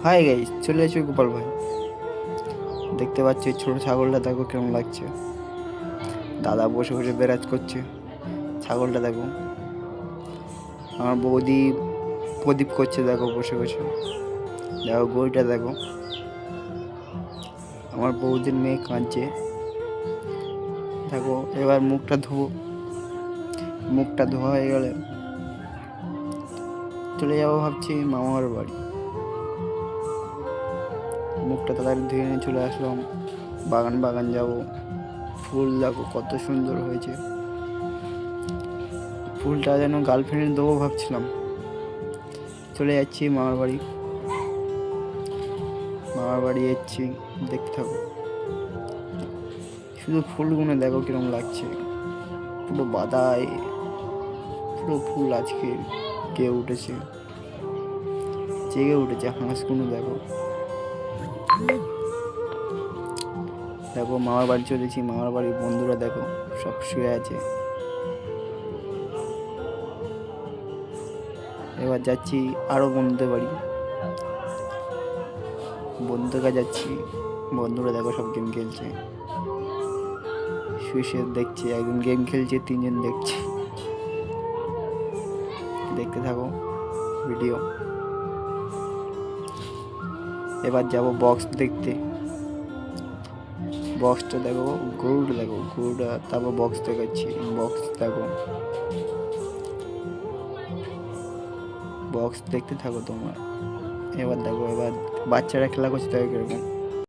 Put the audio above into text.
Hi guys, চলে এসো গোপাল ভাই। দেখতে পাচ্ছি ছোট ছাগলটা, দেখো কেমন লাগছে। দাদা বসে বসে বেরাজ করছে। ছাগলটা দেখো। আমার বৌদি প্রদীপ করছে, দেখো বসে বসে। দেখো গরুটা দেখো। আমার বৌদির মেয়ে কাঁদছে। দেখো এবার মুখটা ধোবো। মুখটা ধোয়া হয়ে গেলে চলে যাবো ভাবছি মামার বাড়ি। মুখটা তাড়াতাড়ি ধুয়ে নিয়ে চলে আসলাম। বাগান বাগান যাব। ফুল দেখো কত সুন্দর হয়েছে। ফুলটা যেন গার্লফ্রেন্ডে দেবো ভাবছিলাম। চলে যাচ্ছি মামার বাড়ি। মামার বাড়ি যাচ্ছি, দেখতে থাকো। শুধু ফুলগুলো দেখো কিরকম লাগছে। পুরো বাদায়, পুরো ফুল আজকে কে উঠেছে, জেগে উঠেছে। হাঁসগুলো দেখো। দেখো মামার বাড়ি চলেছি। মামার বাড়ির বন্ধুরা দেখো সব শুয়ে আছে। এবার যাচ্ছি আরো বন্ধুদের বাড়ি। বন্ধুদের কাছে যাচ্ছি। বন্ধুরা দেখো সব গেম খেলছে। শুয়ে শুয়ে দেখছি, একজন গেম খেলছে, তিনজন দেখছে। দেখতে থাকো ভিডিও। এবার যাব বক্স দেখতে। বক্সটা দেখো, গরুটা দেখো, গরুটা, তারপর বক্স দেখাচ্ছি। বক্স দেখো, বক্স দেখতে থাকো তোমরা। এবার দেখো, এবার বাচ্চারা খেলা করছে দেখো কিরকম।